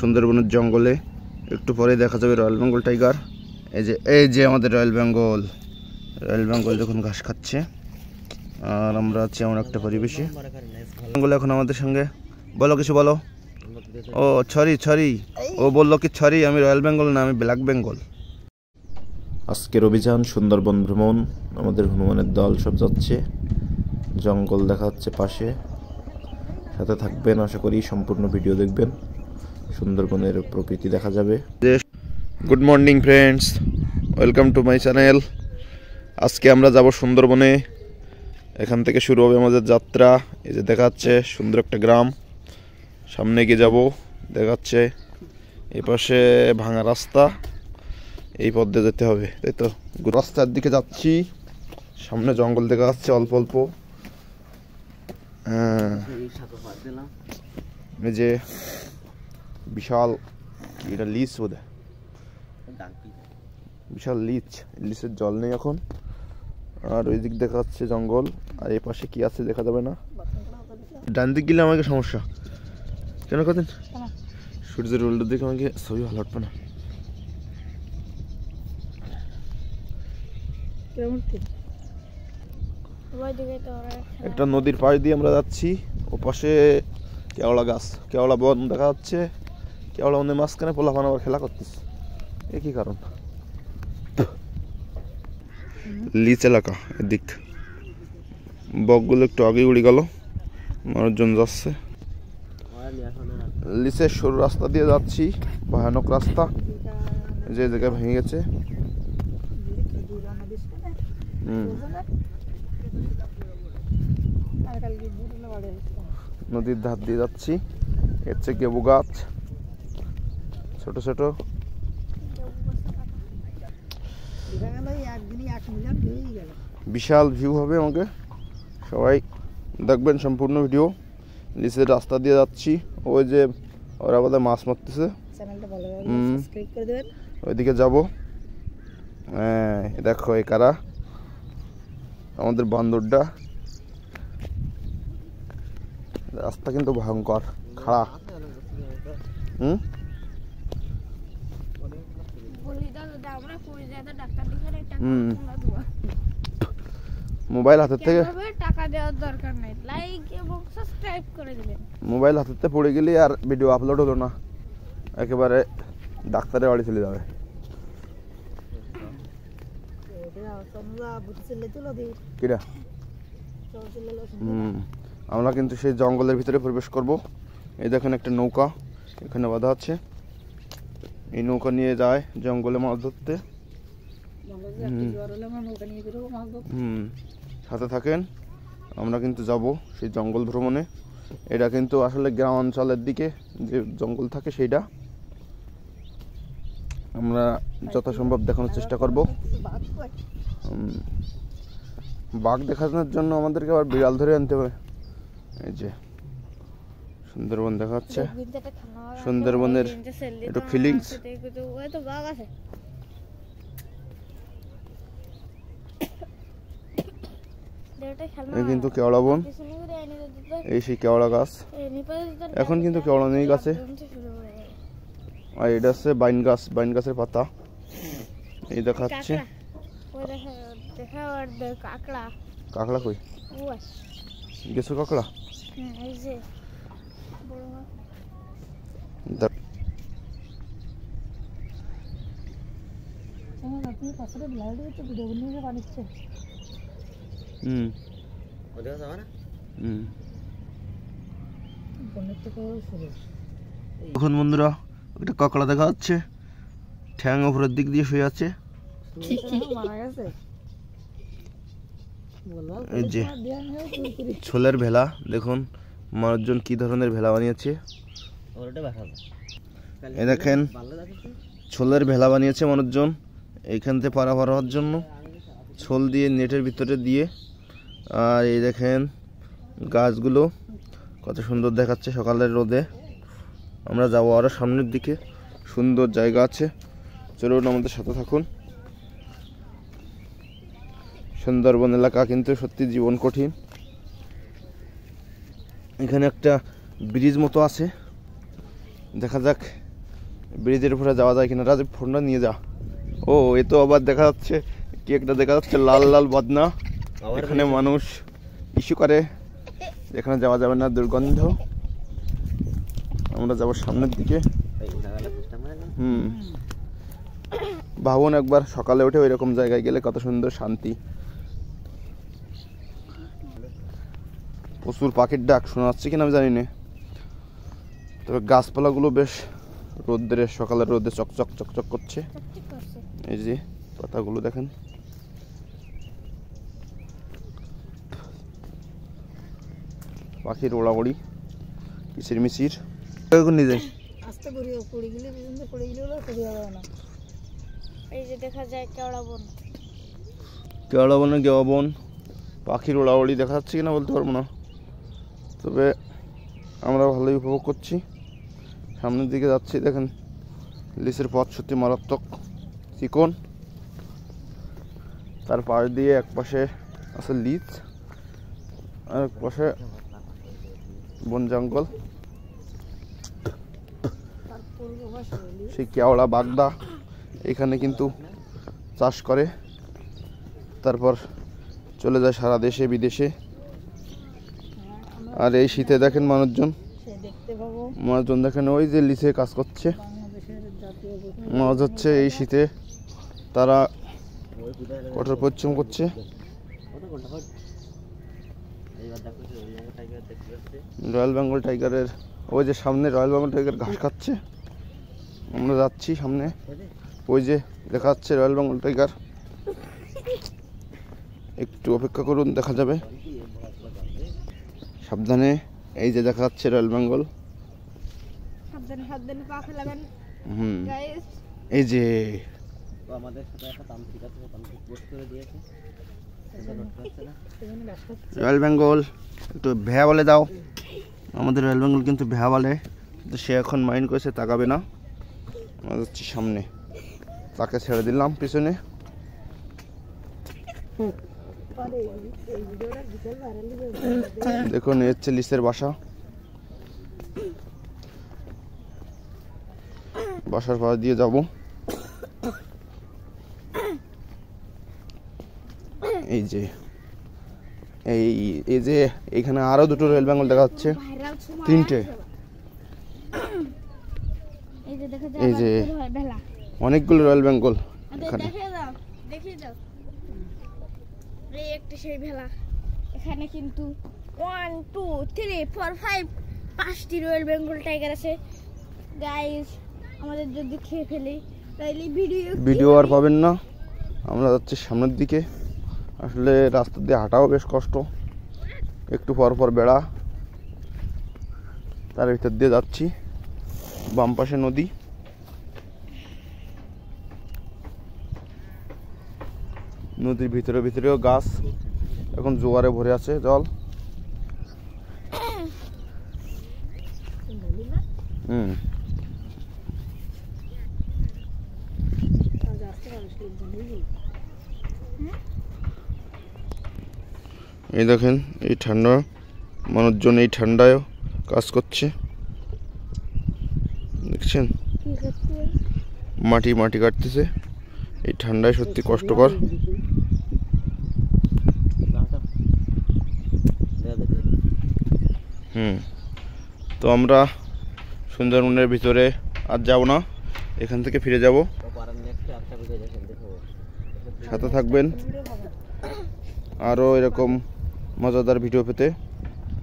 সুন্দরবনের জঙ্গলে। একটু পরে দেখা যাবে রয়্যাল বেঙ্গল টাইগার। এই যে আমাদের রয়্যাল বেঙ্গল যখন ঘাস খাচ্ছে, আর আমরা আছি এমন একটা পরিবেশে। বেঙ্গল এখন আমাদের সঙ্গে, বলো কিছু বলো। ও ছড়ি, ও বললো কি ছড়ি, আমি রয়্যাল বেঙ্গল না, আমি ব্ল্যাক বেঙ্গল। আজকের অভিযান সুন্দরবন ভ্রমণ। আমাদের হনুমানের দল সব যাচ্ছে, জঙ্গল দেখা যাচ্ছে পাশে। সাথে থাকবেন, আশা করি সম্পূর্ণ ভিডিও দেখবেন, সুন্দরবনের প্রকৃতি দেখা যাবে। Good morning friends, welcome to my channel. আজকে আমরা যাব সুন্দরবনে। এখান থেকে শুরু হবে আমাদের যাত্রা। এই যে দেখা যাচ্ছে সুন্দর একটা গ্রাম, সামনে গিয়ে যাব। দেখা যাচ্ছে এই পাশে ভাঙা রাস্তা, এই পথ দিয়ে যেতে হবে, তাই তো। রাস্তার দিকে যাচ্ছি, সামনে জঙ্গল দেখা যাচ্ছে অল্প অল্প। এই যে বিশাল, এটা লিচ বোধ হয়, বিশাল লিচের জল নেই এখন। আর ওই দিক দেখা যাচ্ছে জঙ্গল, আর এই পাশে কি আছে দেখা যাবে না। ডান দিক গেলে আমাকে সমস্যা কেন কদিন সূর্যের উল্টো দিকে আমাকে ছবি ভালো উঠবে না। একটা নদীর পাশ দিয়ে আমরা যাচ্ছি, ও পাশে কেওড়া বন দেখা যাচ্ছে। কেওড়া বনের মাঝখানে পোলাপান আবার খেলা করতেছে, এ কি কারণ? লিচ এলাকা, এদিক বকগুলো একটু আগে উড়ে গেল, মানুষজন যাচ্ছে। লিচের সরু রাস্তা দিয়ে যাচ্ছি, ভয়ানক রাস্তা, যে জায়গায় ভেঙে গেছে। নদীর ধার দিয়ে যাচ্ছি। এর চেয়ে গেবু গাছ ছোট ছোট। বিশাল ভিউ হবে আমাকে, সবাই দেখবেন সম্পূর্ণ ভিডিও। লিচের রাস্তা দিয়ে যাচ্ছি, ওই যে ওরা বোধহয় মাছ মারতেছে, ওইদিকে যাব। হ্যাঁ দেখো এই কারা, আমাদের বান্দরটা। রাস্তা কিন্তু ভয়ঙ্কর খাড়া। মোবাইল হাতের থেকে পড়ে গেলে আর ভিডিও আপলোড হলো না, একেবারে ডাক্তারের বাড়ি চলে যাবে। আমরা কিন্তু সেই জঙ্গলের ভিতরে প্রবেশ করব। এই দেখেন একটা নৌকা এখানে বাঁধা আছে, এই নৌকা নিয়ে যায় জঙ্গলে মাছ ধরতে। সাথে থাকেন, আমরা কিন্তু যাব সেই জঙ্গল ভ্রমণে। এটা কিন্তু আসলে গ্রাম অঞ্চলের দিকে যে জঙ্গল থাকে সেইটা আমরা যথাসম্ভব দেখানোর চেষ্টা করব। বাঘ দেখানোর জন্য আমাদেরকে আবার বিড়াল ধরে আনতে হবে। এই যে সুন্দরবন দেখা যাচ্ছে, সুন্দরবনের একটু ফিলিংস। এই কিন্তু কেওড়া বন, এই সেই কেওড়া গাছ। এখন কিন্তু কেওড়া নেই গাছে, আর এটা হচ্ছে বাইন গাছের পাতা। এই দেখাচ্ছে কাঁকড়া, কই গেছো কাঁকড়া? এখন বন্ধুরা একটা কাঁকড়া দেখা যাচ্ছে, ঠ্যাং উপরের দিক দিয়ে শুয়ে আছে। এই যে ছোলের ভেলা, দেখুন মানুষজন কি ধরনের ভেলা বানিয়েছে। এই দেখেন ছোলের ভেলা বানিয়েছে মানুষজন, এইখান থেকে পারাপার হওয়ার জন্য ছোল দিয়ে নেটের ভিতরে দিয়ে। আর এই দেখেন গাছগুলো কত সুন্দর দেখাচ্ছে সকালের রোদে। আমরা যাবো আরো সামনের দিকে, সুন্দর জায়গা আছে, চলুন আমাদের সাথে থাকুন। সুন্দরবন এলাকা কিন্তু সত্যি জীবন কঠিন। এখানে একটা ব্রিজ মতো আছে, দেখা যাক ব্রিজের উপরে যাওয়া যায় কিনা। রাজীব ফোনটা নিয়ে যা। ও এ তো আবার দেখা যাচ্ছে কি একটা দেখা যাচ্ছে লাল লাল বদনা। এখানে মানুষ ইস্যু করে, এখানে যাওয়া যাবে না, দুর্গন্ধ। আমরা যাবো সামনের দিকে। ভাবুন একবার সকালে উঠে ওই রকম জায়গায় গেলে কত সুন্দর শান্তি। প্রচুর পাখির ডাক শোনা যাচ্ছে কিনা আমি জানি না, তবে গাছপালাগুলো বেশ রোদ্রে, সকালের রোদে চকচক চকচক করছে। এই যে পাতাগুলো দেখেন। পাখির ওড়াউড়ি, কিচির মিচির। নিয়ে যায় এই যে দেখা যায় কেওড়া বন। কেওড়া বনে গেওয়া বন। পাখির ওড়াউড়ি দেখা যাচ্ছে কিনা বলতে পারবো না, তবে আমরা ভালোই উপভোগ করছি। সামনের দিকে যাচ্ছি, দেখেন লিচের পথ সত্যি মারাত্মক চিকন। তার পাশ দিয়ে এক পাশে আছে লিচ, আর এক পাশে বন জঙ্গল। সেই কেওড়া বাগদা এখানে কিন্তু চাষ করে, তারপর চলে যায় সারা দেশে বিদেশে। আর এই শীতে দেখেন মানুষজন দেখেন ওই যে লিচে কাজ করছে। মাছ হচ্ছে এই শীতে তারা কঠোর পরিশ্রম করছে। রয়্যাল বেঙ্গল টাইগারের ওই যে সামনে রয়্যাল বেঙ্গল টাইগার ঘাস খাচ্ছে। আমরা যাচ্ছি সামনে, ওই যে দেখা যাচ্ছে রয়্যাল বেঙ্গল টাইগার। একটু অপেক্ষা করুন, দেখা যাবে। সাবধানে, এই যে দেখা যাচ্ছে রয়্যাল বেঙ্গল। এই যে রয়্যাল বেঙ্গল একটু ভেয়া বলে দাও। আমাদের রয়্যাল বেঙ্গল কিন্তু ভেয়া বলে, সে এখন মাইন্ড করেছে, তাকাবে না। আমরা যাচ্ছি সামনে, তাকে ছেড়ে দিলাম পিছনে। দেখুন এই হচ্ছে লিচের বাসার পাশ দিয়ে যাব। এই যে এই যে এখানে আরো দুটো রয়্যাল বেঙ্গল দেখা যাচ্ছে, তিনটে। এই যে অনেকগুলো রয়্যাল বেঙ্গল এখানে। এখানে কিন্তু 1 2 3 4 5 5টি রয়্যাল বেঙ্গল টাইগার আছে গাইস। আমাদের যদি খেয়ে ফেলে তাহলে ভিডিও আর পাবেন না। আমরা যাচ্ছি সামনের দিকে। আসলে রাস্তা দিয়ে হাঁটাও বেশ কষ্ট, একটু পর পর বেড়া, তার ভিতর দিয়ে যাচ্ছি। বাম পাশে নদী, নদীর ভিতরেও গাছ, এখন জোয়ারে ভরে আছে জল। এই দেখেন এই ঠান্ডা, মানুষজন এই ঠান্ডায় কাজ করছে, দেখছেন মাটি কাটতেছে। এই ঠান্ডায় সত্যি কষ্টকর। তো আমরা সুন্দরবনের ভিতরে আর যাব না, এখান থেকে ফিরে যাব। সাথে থাকবেন, আরও এরকম মজাদার ভিডিও পেতে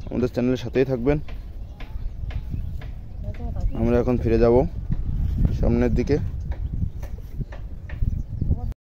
আমাদের চ্যানেলের সাথেই থাকবেন। আমরা এখন ফিরে যাব সামনের দিকে।